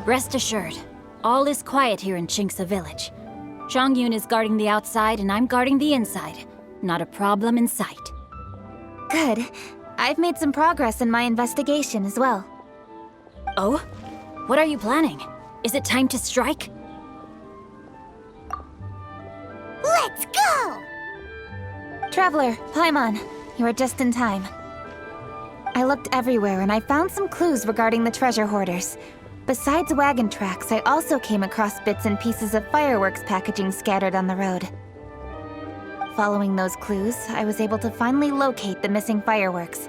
Rest assured, all is quiet here in Chinksa village. Zhongyun is guarding the outside and I'm guarding the inside. Not a problem in sight. Good. I've made some progress in my investigation as well. Oh? What are you planning? Is it time to strike? Let's go! Traveler, Paimon, you are just in time. I looked everywhere and I found some clues regarding the treasure hoarders. Besides wagon tracks, I also came across bits and pieces of fireworks packaging scattered on the road. Following those clues, I was able to finally locate the missing fireworks.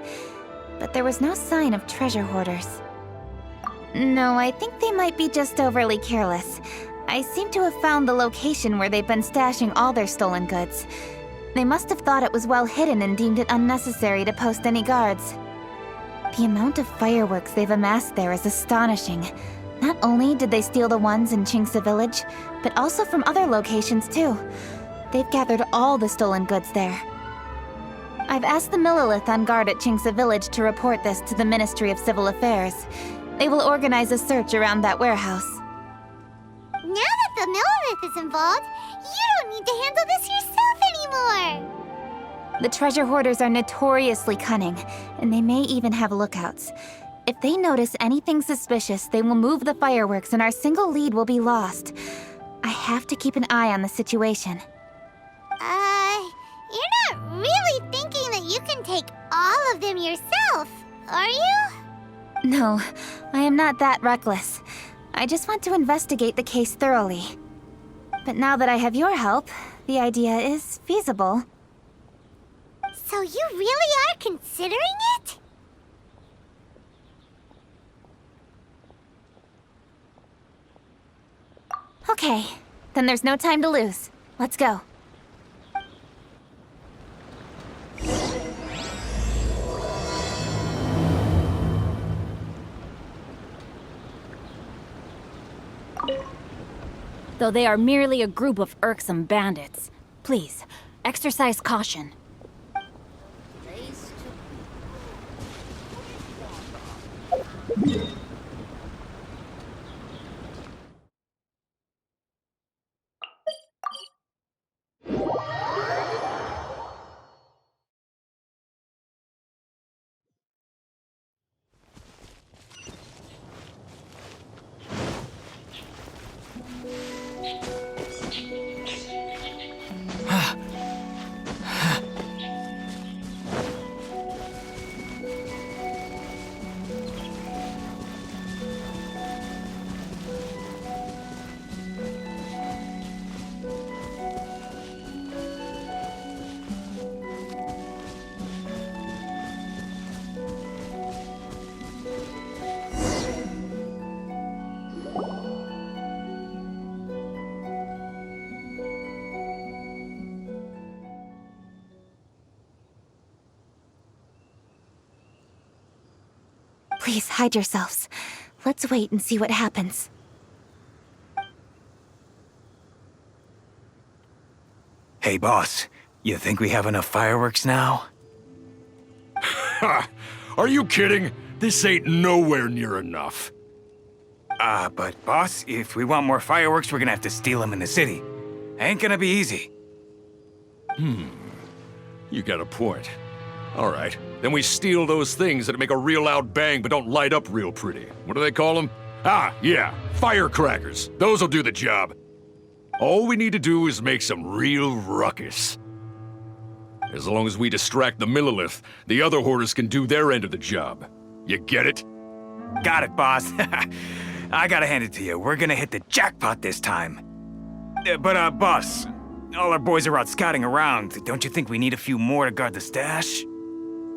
But there was no sign of treasure hoarders. No, I think they might be just overly careless. I seem to have found the location where they've been stashing all their stolen goods. They must have thought it was well hidden and deemed it unnecessary to post any guards. The amount of fireworks they've amassed there is astonishing. Not only did they steal the ones in Chinksa village, but also from other locations too. They've gathered all the stolen goods there. I've asked the Millilith on guard at Chinksa village to report this to the Ministry of Civil Affairs. They will organize a search around that warehouse. Now that the Millilith is involved, you don't need to handle this yourself anymore! The treasure hoarders are notoriously cunning, and they may even have lookouts. If they notice anything suspicious, they will move the fireworks and our single lead will be lost. I have to keep an eye on the situation. You're not really thinking that you can take all of them yourself, are you? No, I am not that reckless. I just want to investigate the case thoroughly. But now that I have your help, the idea is feasible. So you really are considering it? Okay, then there's no time to lose. Let's go. Though they are merely a group of irksome bandits, please, exercise caution. Please hide yourselves. Let's wait and see what happens. Hey, boss. You think we have enough fireworks now? Ha! Are you kidding? This ain't nowhere near enough. But boss, if we want more fireworks, we're gonna have to steal them in the city. Ain't gonna be easy. You got a point. All right, then we steal those things that make a real loud bang but don't light up real pretty. What do they call them? Ah, yeah, firecrackers. Those'll do the job. All we need to do is make some real ruckus. As long as we distract the Millilith, the other hoarders can do their end of the job. You get it? Got it, boss. I gotta hand it to you. We're gonna hit the jackpot this time. But, boss, all our boys are out scouting around. Don't you think we need a few more to guard the stash?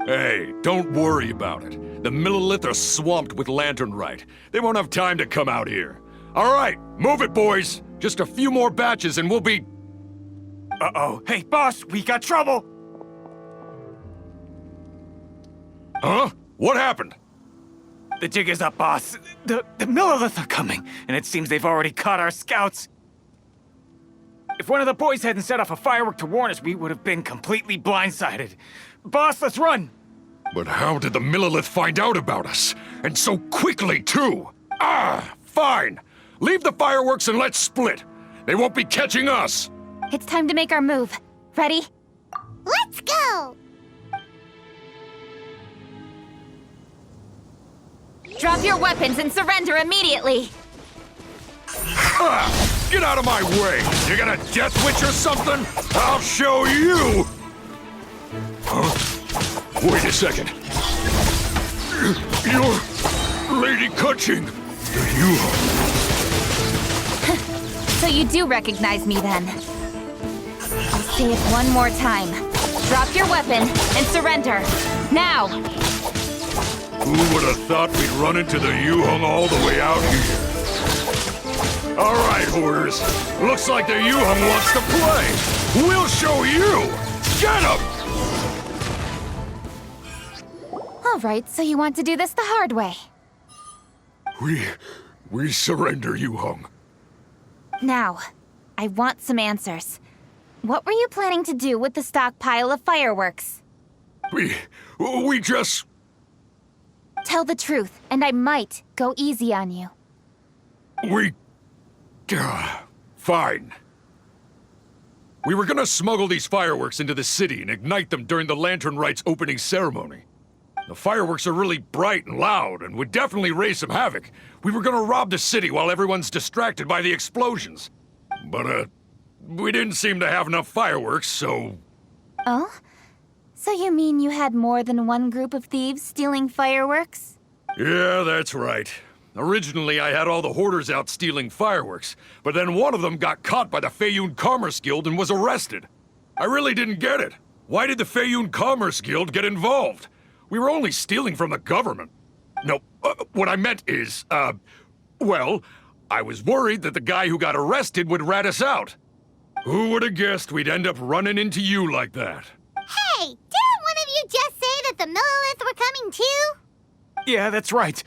Hey, don't worry about it. The Millilith are swamped with lanternite. They won't have time to come out here. All right, move it, boys. Just a few more batches and we'll be... Uh-oh. Hey, boss, we got trouble! Huh? What happened? The jig is up, boss. The Millilith are coming, and it seems they've already caught our scouts. If one of the boys hadn't set off a firework to warn us, we would have been completely blindsided. Boss, let's run! But how did the Millilith find out about us? And so quickly, too! Ah, Fine! Leave the fireworks and let's split! They won't be catching us! It's time to make our move. Ready? Let's go! Drop your weapons and surrender immediately! Ah, get out of my way! You got a death witch or something? I'll show you! Huh? Wait a second. You're Lady Kutching. You... So you do recognize me then? I'll say it one more time. Drop your weapon and surrender. Now! Who would have thought we'd run into the Yuhong all the way out here? All right, hoarders. Looks like the Yuhong wants to play. We'll show you. Get him! All right, so you want to do this the hard way. We surrender, Yuhong. Now, I want some answers. What were you planning to do with the stockpile of fireworks? We just... Tell the truth, and I might go easy on you. Fine. We were gonna smuggle these fireworks into the city and ignite them during the Lantern Rite's opening ceremony. The fireworks are really bright and loud and would definitely raise some havoc. We were gonna rob the city while everyone's distracted by the explosions. But, we didn't seem to have enough fireworks, so... Oh? So you mean you had more than one group of thieves stealing fireworks? Yeah, that's right. Originally, I had all the hoarders out stealing fireworks, but then one of them got caught by the Feiyun Commerce Guild and was arrested. I really didn't get it. Why did the Feiyun Commerce Guild get involved? We were only stealing from the government. No, what I meant is, well, I was worried that the guy who got arrested would rat us out. Who would have guessed we'd end up running into you like that? Hey, didn't one of you just say that the Millilith were coming too? Yeah, that's right.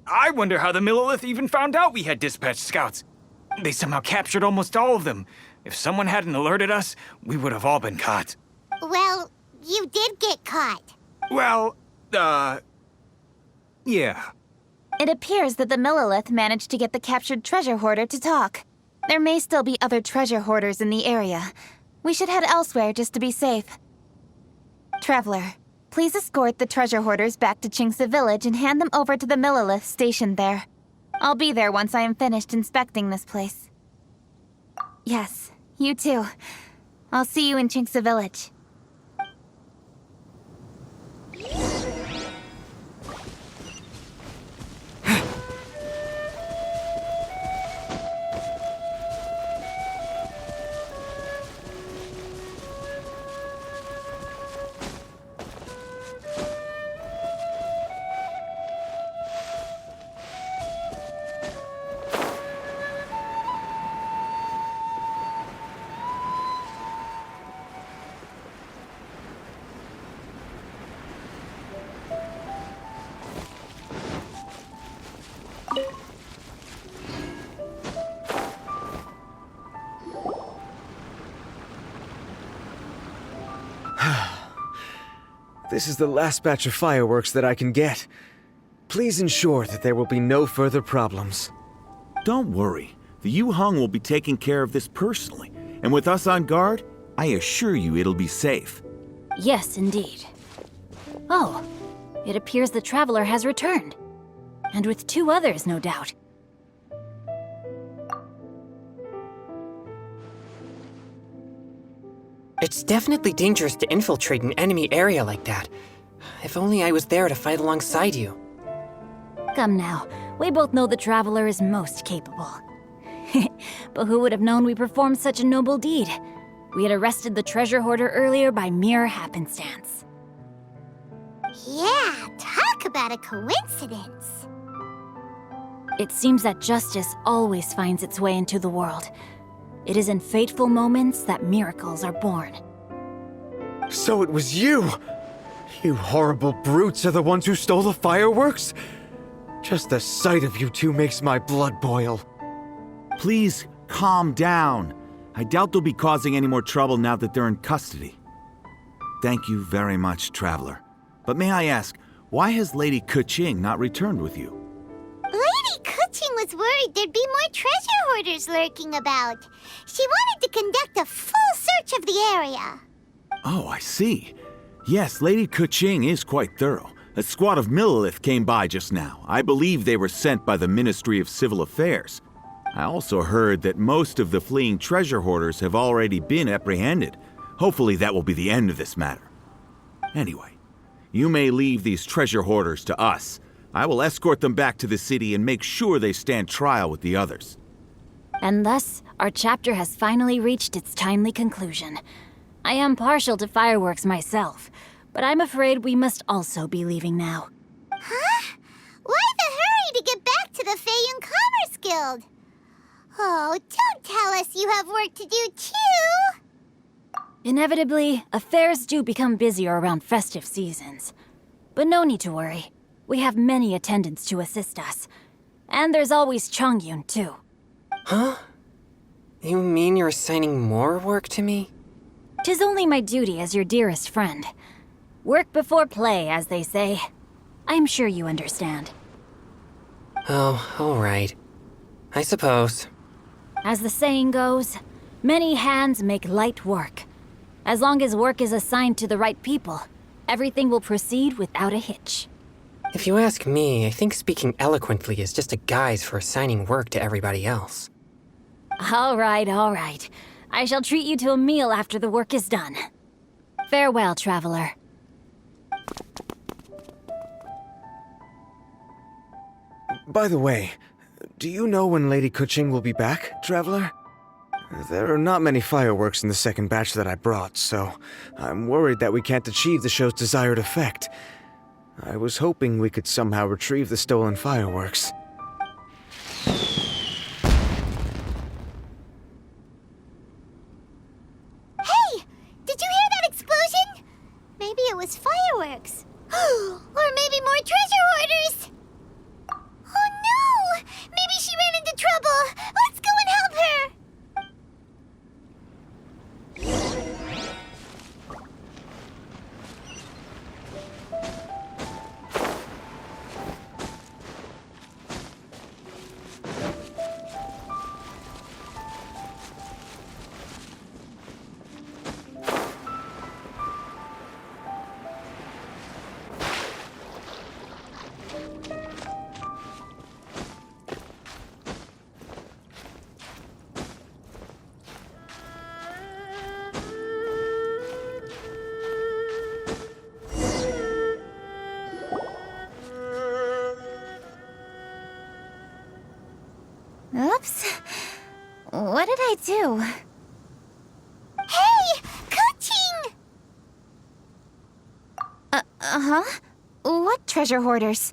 I wonder how the Millilith even found out we had dispatched scouts. They somehow captured almost all of them. If someone hadn't alerted us, we would have all been caught. Well, you did get caught. Well, yeah. It appears that the Millilith managed to get the captured treasure hoarder to talk. There may still be other treasure hoarders in the area. We should head elsewhere just to be safe. Traveler, please escort the treasure hoarders back to Chingsa Village and hand them over to the Millilith stationed there. I'll be there once I am finished inspecting this place. Yes, you too. I'll see you in Chingsa Village. This is the last batch of fireworks that I can get. Please ensure that there will be no further problems. Don't worry. The Yuhong will be taking care of this personally. And with us on guard, I assure you it'll be safe. Yes, indeed. Oh, it appears the traveler has returned. And with 2 others, no doubt. It's definitely dangerous to infiltrate an enemy area like that. If only I was there to fight alongside you. Come now, we both know the traveler is most capable. But who would have known we performed such a noble deed? We had arrested the treasure hoarder earlier by mere happenstance. Yeah, talk about a coincidence. It seems that justice always finds its way into the world. It is in fateful moments that miracles are born. So it was you! You horrible brutes are the ones who stole the fireworks? Just the sight of you two makes my blood boil. Please, calm down. I doubt they'll be causing any more trouble now that they're in custody. Thank you very much, Traveler. But may I ask, why has Lady Kutching not returned with you? Lady Kutching was was worried there'd be more treasure hoarders lurking about. She wanted to conduct a full search of the area. Oh, I see. Yes, Lady Kuching is quite thorough. A squad of Millilith came by just now. I believe they were sent by the Ministry of Civil Affairs. I also heard that most of the fleeing treasure hoarders have already been apprehended. Hopefully that will be the end of this matter. Anyway, you may leave these treasure hoarders to us. I will escort them back to the city and make sure they stand trial with the others. And thus, our chapter has finally reached its timely conclusion. I am partial to fireworks myself, but I'm afraid we must also be leaving now. Huh? Why the hurry to get back to the Feiyun Commerce Guild? Oh, don't tell us you have work to do too! Inevitably, affairs do become busier around festive seasons. But no need to worry. We have many attendants to assist us. And there's always Chongyun, too. Huh? You mean you're assigning more work to me? 'Tis only my duty as your dearest friend. Work before play, as they say. I'm sure you understand. Oh, all right. I suppose. As the saying goes, many hands make light work. As long as work is assigned to the right people, everything will proceed without a hitch. If you ask me, I think speaking eloquently is just a guise for assigning work to everybody else. All right, all right. I shall treat you to a meal after the work is done. Farewell, traveler. By the way, do you know when Lady Kuching will be back, Traveler? There are not many fireworks in the second batch that I brought, so I'm worried that we can't achieve the show's desired effect. I was hoping we could somehow retrieve the stolen fireworks. Hey! Did you hear that explosion? Maybe it was fireworks. Or maybe more treasure hoarders! Oh no! Maybe she ran into trouble! Let's go and help her! Oops. What did I do? Hey! Kuching! Uh-huh? What treasure hoarders?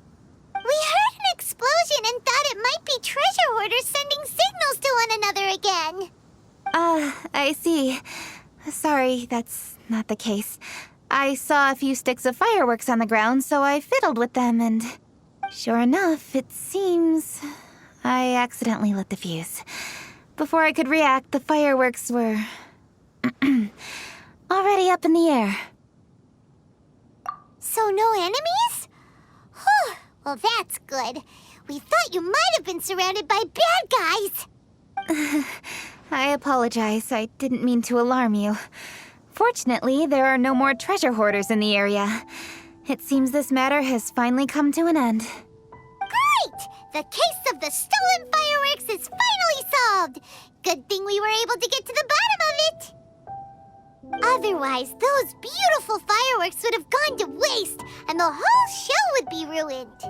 We heard an explosion and thought it might be treasure hoarders sending signals to one another again. I see. Sorry, that's not the case. I saw a few sticks of fireworks on the ground, so I fiddled with them, and sure enough, it seems I accidentally lit the fuse. Before I could react, the fireworks were already up in the air. So no enemies? Whew, well that's good. We thought you might have been surrounded by bad guys. I apologize. I didn't mean to alarm you. Fortunately, there are no more treasure hoarders in the area. It seems this matter has finally come to an end. Great! The case of the stolen fireworks is finally solved! Good thing we were able to get to the bottom of it! Otherwise, those beautiful fireworks would have gone to waste, and the whole show would be ruined.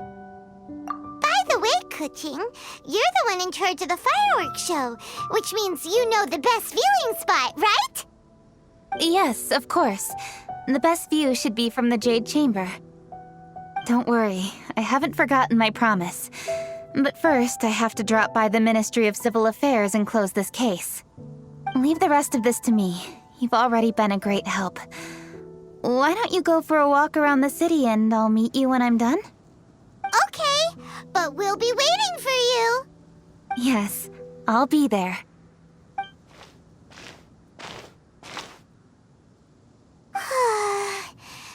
By the way, Kuching, you're the one in charge of the fireworks show, which means you know the best viewing spot, right? Yes, of course. The best view should be from the Jade Chamber. Don't worry, I haven't forgotten my promise. But first, I have to drop by the Ministry of Civil Affairs and close this case. Leave the rest of this to me. You've already been a great help. Why don't you go for a walk around the city and I'll meet you when I'm done? Okay, but we'll be waiting for you. Yes, I'll be there.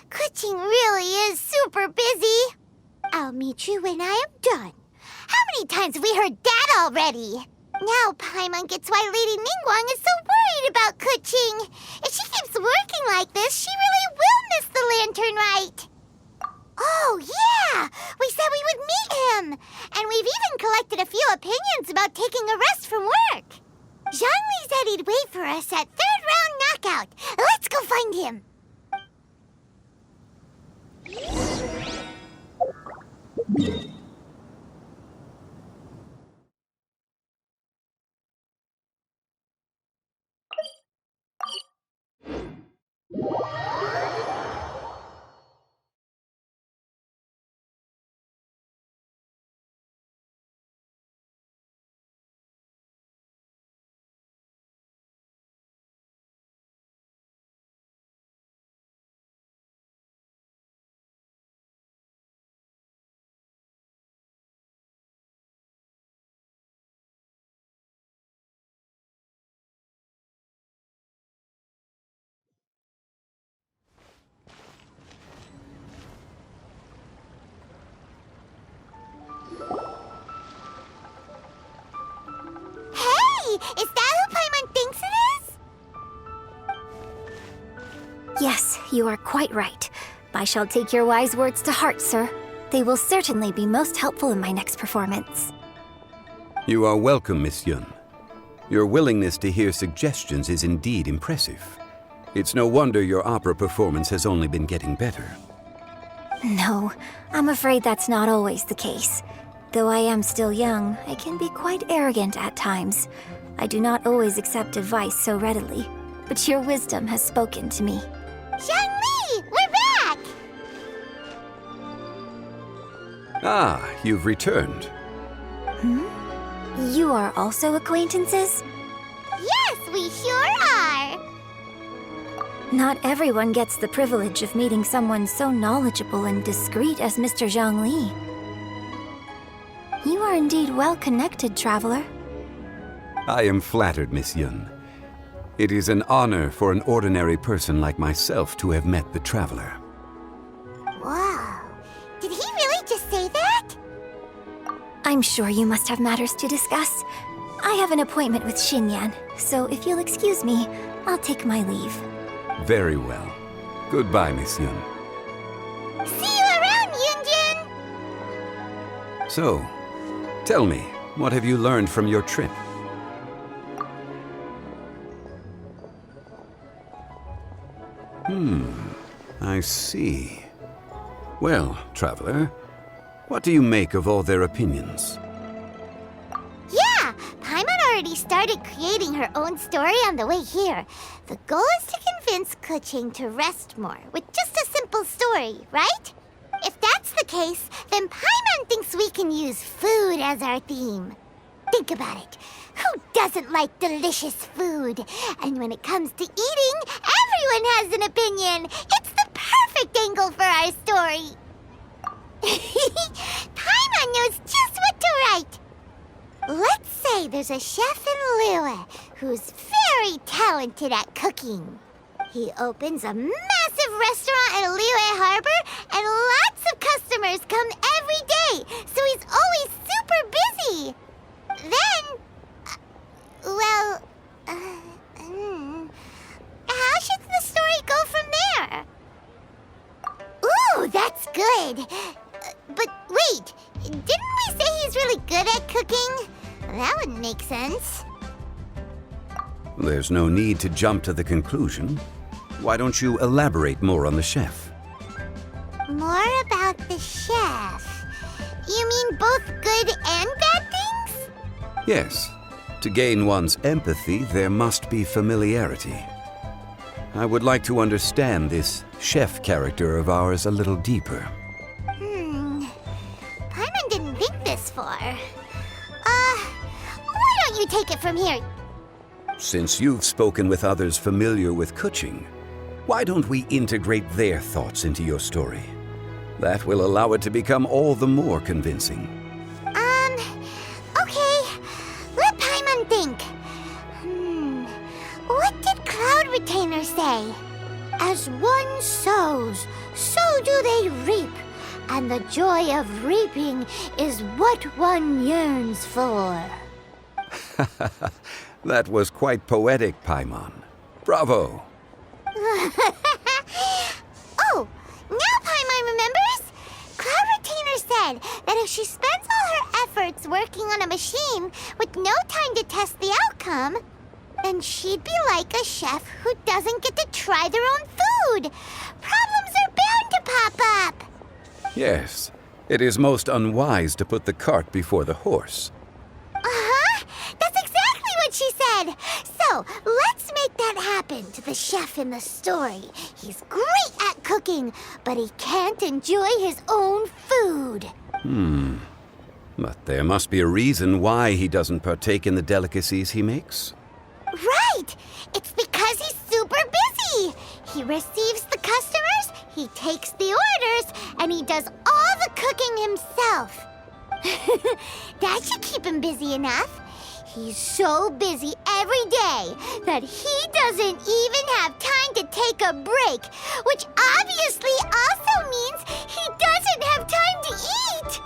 Kuching really is super busy. I'll meet you when I am done. How many times have we heard that already? Now Paimon gets why Lady Ningguang is so worried about Kuching. If she keeps working like this, she really will miss the Lantern Rite. Oh, yeah! We said we would meet him! And we've even collected a few opinions about taking a rest from work. Zhongli said he'd wait for us at 3rd round knockout. Let's go find him. Is that who Paimon thinks it is? Yes, you are quite right. I shall take your wise words to heart, sir. They will certainly be most helpful in my next performance. You are welcome, Miss Yun. Your willingness to hear suggestions is indeed impressive. It's no wonder your opera performance has only been getting better. No, I'm afraid that's not always the case. Though I am still young, I can be quite arrogant at times. I do not always accept advice so readily, but your wisdom has spoken to me. Zhongli, we're back! Ah, you've returned. You are also acquaintances? Yes, we sure are! Not everyone gets the privilege of meeting someone so knowledgeable and discreet as Mr. Zhongli. You are indeed well connected, traveler. I am flattered, Miss Yun. It is an honor for an ordinary person like myself to have met the traveler. Whoa, did he really just say that? I'm sure you must have matters to discuss. I have an appointment with Xinyan, so if you'll excuse me, I'll take my leave. Very well. Goodbye, Miss Yun. See you around, Yunjin! So, tell me, what have you learned from your trip? I see. Well, traveler, what do you make of all their opinions? Yeah, Paimon already started creating her own story on the way here. The goal is to convince Kuching to rest more with just a simple story, right? If that's the case, then Paimon thinks we can use food as our theme. Think about it. Who doesn't like delicious food? And when it comes to eating, everyone has an opinion. It's the perfect angle for our story. Paimon knows just what to write. Let's say there's a chef in Liyue who's very talented at cooking. He opens a massive restaurant at Liyue Harbor, and lots of customers come every day, so he's always super busy. Then, how should the story go from there? Ooh, that's good. But wait, didn't we say he's really good at cooking? That wouldn't make sense. There's no need to jump to the conclusion. Why don't you elaborate more on the chef? More about the chef. You mean both good and bad things? Yes. To gain one's empathy, there must be familiarity. I would like to understand this chef character of ours a little deeper. Paimon didn't think this far. Why don't you take it from here? Since you've spoken with others familiar with Kuching, why don't we integrate their thoughts into your story? That will allow it to become all the more convincing. Okay. Let Paimon think. What did Cloud Retainer say? As one sows, so do they reap. And the joy of reaping is what one yearns for. That was quite poetic, Paimon. Bravo! Oh, now Paimon remembers? Cloud Retainer said that if she spends all her efforts working on a machine with no time to test the outcome, then she'd be like a chef who doesn't get to try their own food. Problems are bound to pop up. Yes, it is most unwise to put the cart before the horse. Uh-huh. That's exactly what she said. So, let's make that happen to the chef in the story. He's great at cooking, but he can't enjoy his own food. But there must be a reason why he doesn't partake in the delicacies he makes. Right! It's because he's super busy. He receives the customers, he takes the orders, and he does all the cooking himself. That should keep him busy enough. He's so busy every day that he doesn't even have time to take a break, which obviously also means he doesn't have time to eat.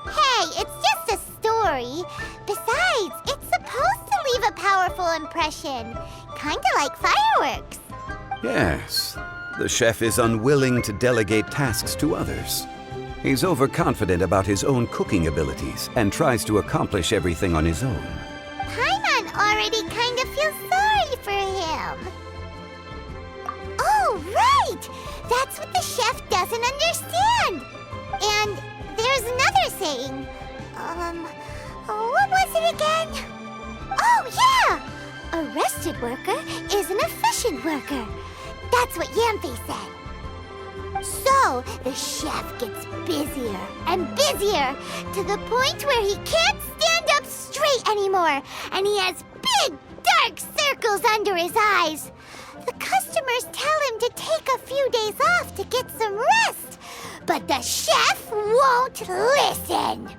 Hey, it's just a story. Besides, it's supposed to leave a powerful impression, kinda like fireworks. Yes, the chef is unwilling to delegate tasks to others. He's overconfident about his own cooking abilities and tries to accomplish everything on his own. Paimon already kind of feels sorry for him. Oh, right! That's what the chef doesn't understand. And there's another saying. What was it again? Oh, yeah! A rested worker is an efficient worker. That's what Yamfe said. So, the chef gets busier and busier to the point where he can't stand up straight anymore, and he has big, dark circles under his eyes. The customers tell him to take a few days off to get some rest, but the chef won't listen.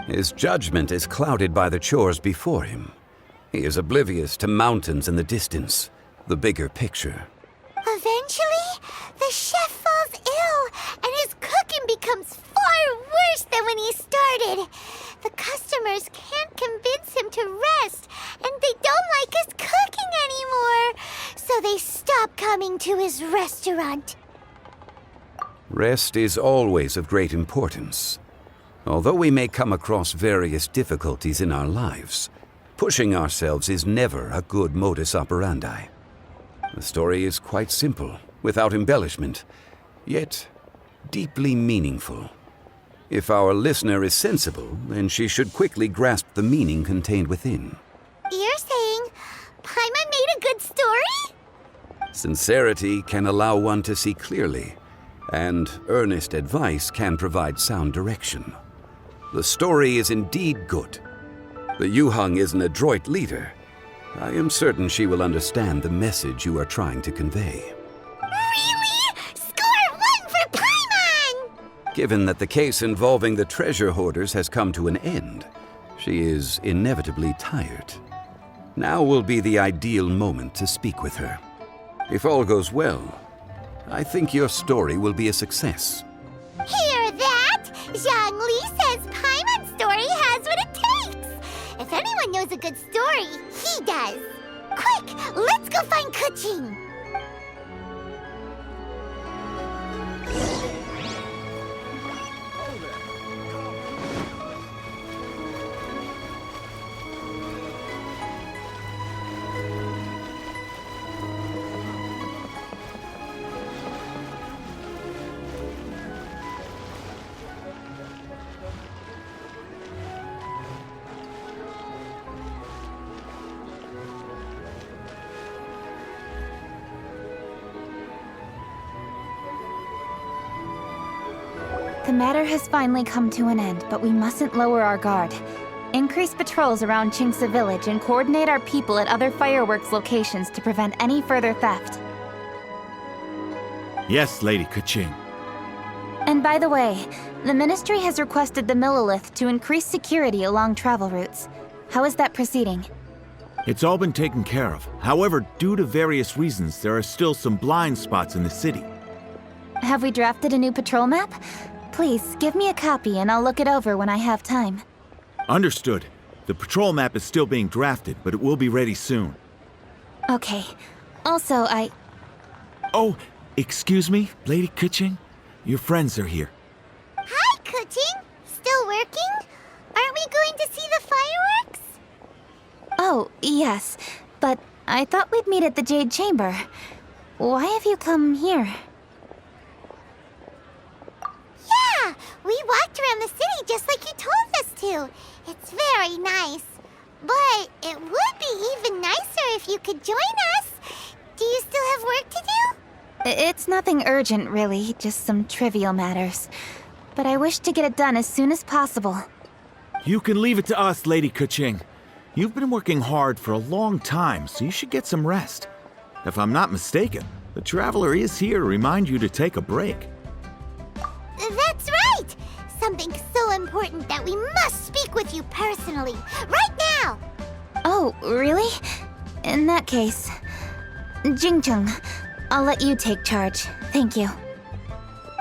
His judgment is clouded by the chores before him. He is oblivious to mountains in the distance, the bigger picture. Eventually, the chef falls ill, and his cooking becomes far worse than when he started. The customers can't convince him to rest, and they don't like his cooking anymore, so they stop coming to his restaurant. Rest is always of great importance. Although we may come across various difficulties in our lives, pushing ourselves is never a good modus operandi. The story is quite simple, without embellishment, yet deeply meaningful. If our listener is sensible, then she should quickly grasp the meaning contained within. You're saying Paimon made a good story? Sincerity can allow one to see clearly, and earnest advice can provide sound direction. The story is indeed good. The Yuhang is an adroit leader. I am certain she will understand the message you are trying to convey. Really? Score 1 for Paimon! Given that the case involving the treasure hoarders has come to an end, she is inevitably tired. Now will be the ideal moment to speak with her. If all goes well, I think your story will be a success. Hear that? Zhang Li says Paimon's story has what it takes. If anyone knows a good story, he does. Quick, let's go find Kuching. The matter has finally come to an end, but we mustn't lower our guard. Increase patrols around Qingce village and coordinate our people at other fireworks locations to prevent any further theft. Yes, Lady Kuching. And by the way, the Ministry has requested the Millilith to increase security along travel routes. How is that proceeding? It's all been taken care of. However, due to various reasons, there are still some blind spots in the city. Have we drafted a new patrol map? Please, give me a copy and I'll look it over when I have time. Understood. The patrol map is still being drafted, but it will be ready soon. Okay. Also, Oh, excuse me, Lady Kuching? Your friends are here. Hi, Kuching. Still working? Aren't we going to see the fireworks? Oh, yes. But I thought we'd meet at the Jade Chamber. Why have you come here? Yeah, we walked around the city just like you told us to. It's very nice. But it would be even nicer if you could join us. Do you still have work to do? It's nothing urgent, really, just some trivial matters. But I wish to get it done as soon as possible. You can leave it to us, Lady Kuching. You've been working hard for a long time, so you should get some rest. If I'm not mistaken, the Traveler is here to remind you to take a break. That's right! Something so important that we must speak with you personally, right now! Oh, really? In that case, Jingcheng, I'll let you take charge. Thank you.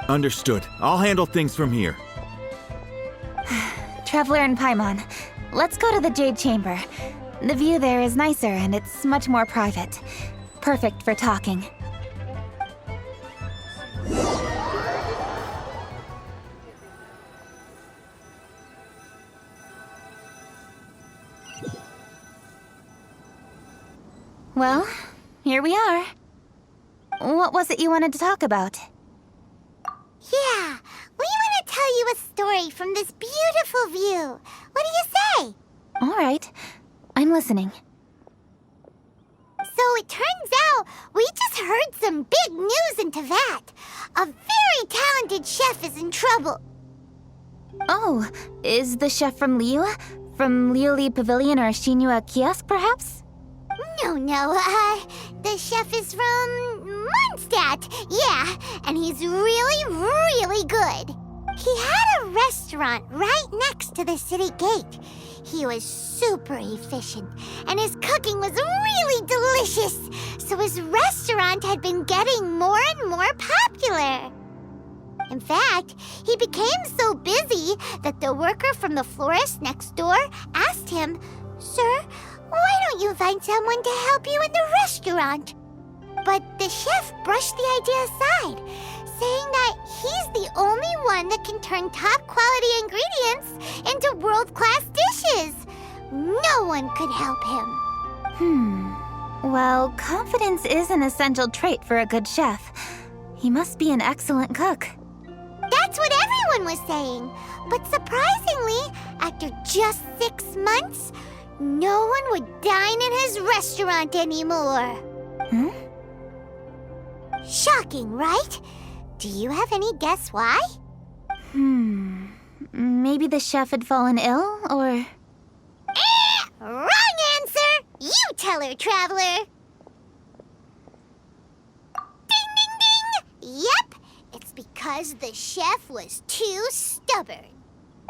Understood. I'll handle things from here. Traveler and Paimon, let's go to the Jade Chamber. The view there is nicer and it's much more private. Perfect for talking. Well, here we are. What was it you wanted to talk about? Yeah, we want to tell you a story from this beautiful view. What do you say? All right, I'm listening. So it turns out we just heard some big news in Teyvat. A very talented chef is in trouble. Oh, is the chef from Liyue? From Liuli Pavilion or Shinua Kiosk, perhaps? No, the chef is from Mondstadt. Yeah, and he's really, really good. He had a restaurant right next to the city gate. He was super efficient, and his cooking was really delicious, so his restaurant had been getting more and more popular. In fact, he became so busy that the worker from the florist next door asked him, "Sir, why don't you find someone to help you in the restaurant?" But the chef brushed the idea aside, saying that he's the only one that can turn top-quality ingredients into world-class dishes. No one could help him. Well, confidence is an essential trait for a good chef. He must be an excellent cook. That's what everyone was saying. But surprisingly, after just 6 months, no one would dine in his restaurant anymore. Shocking, right? Do you have any guess why? Maybe the chef had fallen ill, or... Wrong answer! You tell her, Traveler! Ding, ding, ding! Yep, it's because the chef was too stubborn.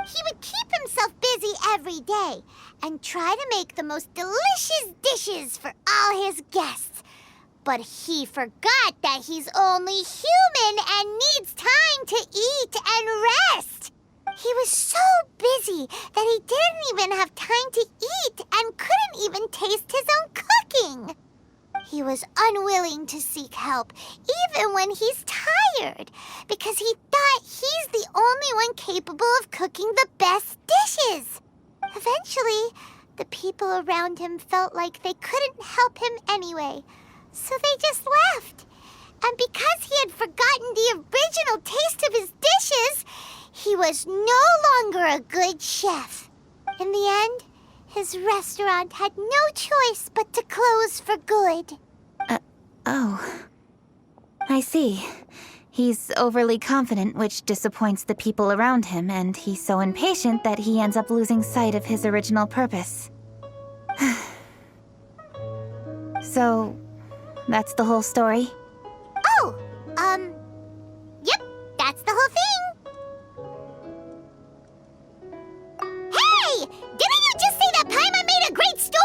He would keep himself busy every day and try to make the most delicious dishes for all his guests. But he forgot that he's only human and needs time to eat and rest. He was so busy that he didn't even have time to eat and couldn't even taste his own cooking. He was unwilling to seek help, even when he's tired, because he thought he's the only one capable of cooking the best dishes. Eventually, the people around him felt like they couldn't help him anyway, so they just left. And because he had forgotten the original taste of his dishes, he was no longer a good chef. In the end, his restaurant had no choice but to close for good. Oh. I see. He's overly confident, which disappoints the people around him, and he's so impatient that he ends up losing sight of his original purpose. So, that's the whole story? Oh, yep, that's the whole thing. Hey! Didn't you just say that Paimon made a great story?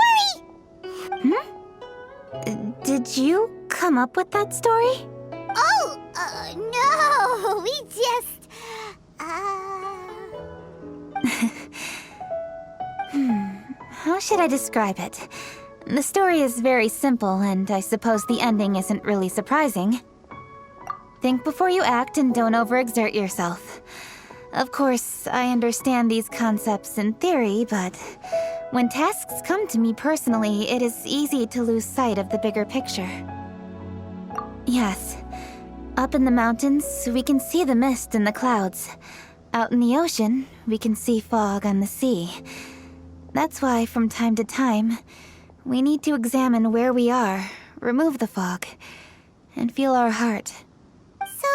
Did you come up with that story? Oh, no. just... How should I describe it? The story is very simple, and I suppose the ending isn't really surprising. Think before you act and don't overexert yourself. Of course, I understand these concepts in theory, but when tasks come to me personally, it is easy to lose sight of the bigger picture. Yes, up in the mountains, we can see the mist and the clouds. Out in the ocean, we can see fog on the sea. That's why, from time to time, we need to examine where we are, remove the fog, and feel our heart. So,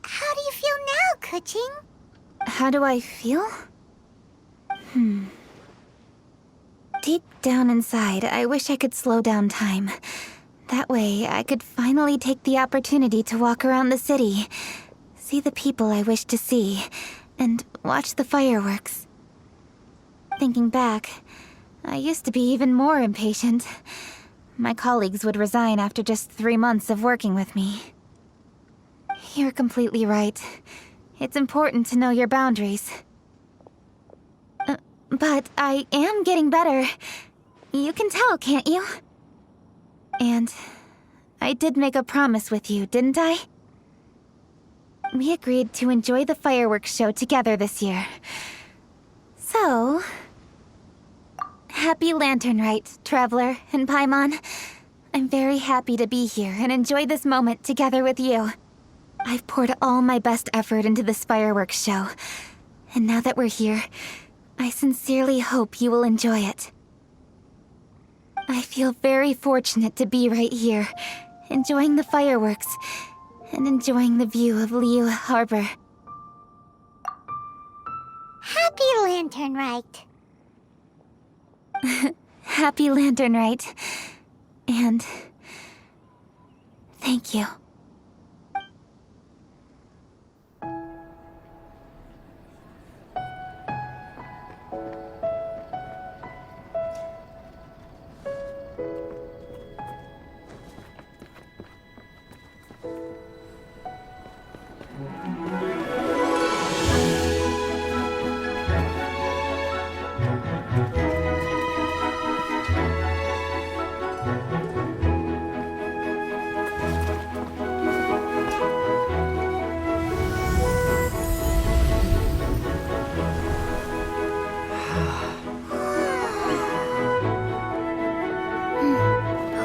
how do you feel now, Kuching? How do I feel? Deep down inside, I wish I could slow down time. That way, I could finally take the opportunity to walk around the city, see the people I wish to see, and watch the fireworks. Thinking back, I used to be even more impatient. My colleagues would resign after just 3 months of working with me. You're completely right. It's important to know your boundaries. But I am getting better. You can tell, can't you? And I did make a promise with you, didn't I? We agreed to enjoy the fireworks show together this year. So... Happy Lantern Rite, Traveler and Paimon. I'm very happy to be here and enjoy this moment together with you. I've poured all my best effort into this fireworks show, and now that we're here, I sincerely hope you will enjoy it. I feel very fortunate to be right here, enjoying the fireworks, and enjoying the view of Liu Harbor. Happy Lantern Rite. Happy Lantern Rite. And... thank you.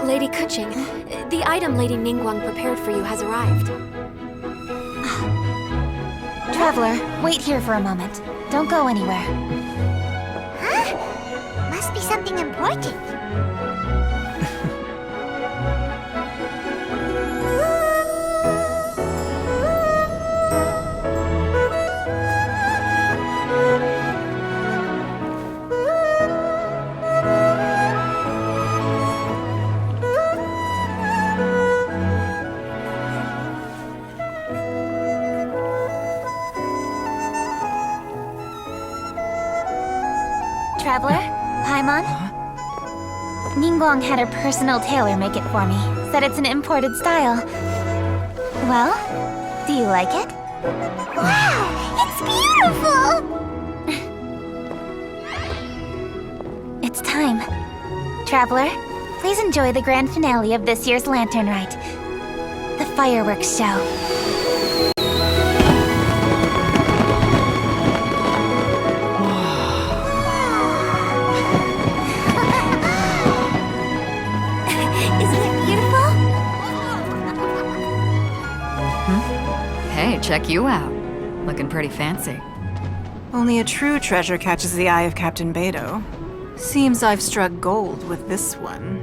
Lady Kuching, the item Lady Ningguang prepared for you has arrived. Traveler, wait here for a moment. Don't go anywhere. Huh? Must be something important. Traveler? Paimon? Ningguang had her personal tailor make it for me. Said it's an imported style. Well, do you like it? Wow, it's beautiful! It's time. Traveler, please enjoy the grand finale of this year's Lantern Rite. The fireworks show. Hey, check you out. Looking pretty fancy. Only a true treasure catches the eye of Captain Beidou. Seems I've struck gold with this one.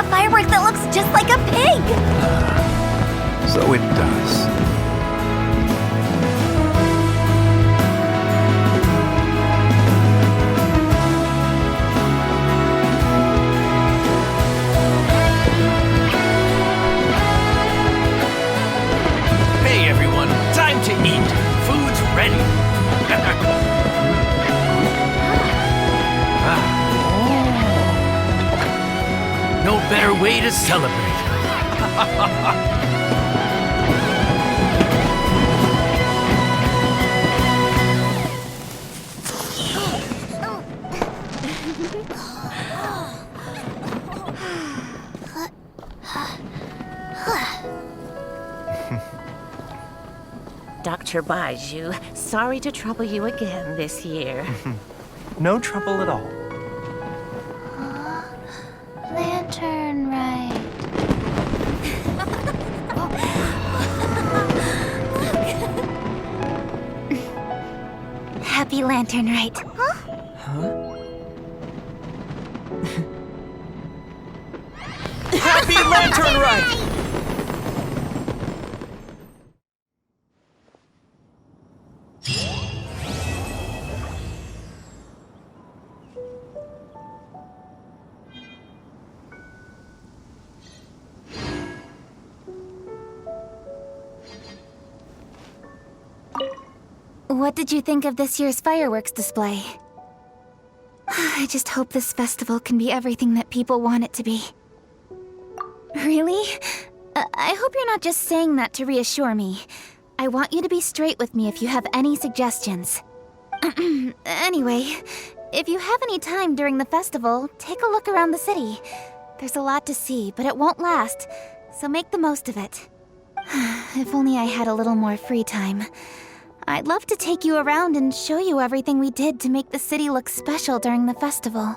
A firework that looks just like a pig! So it does. Hey everyone, time to eat. Food's ready. No better way to celebrate. Dr. Baiju, sorry to trouble you again this year. No trouble at all. Lantern right. Happy Lantern Rite. Happy Lantern Rite! What did you think of this year's fireworks display? I just hope this festival can be everything that people want it to be. Really? I hope you're not just saying that to reassure me. I want you to be straight with me if you have any suggestions. Anyway, if you have any time during the festival, take a look around the city. There's a lot to see, but it won't last, so make the most of it. If only I had a little more free time. I'd love to take you around and show you everything we did to make the city look special during the festival.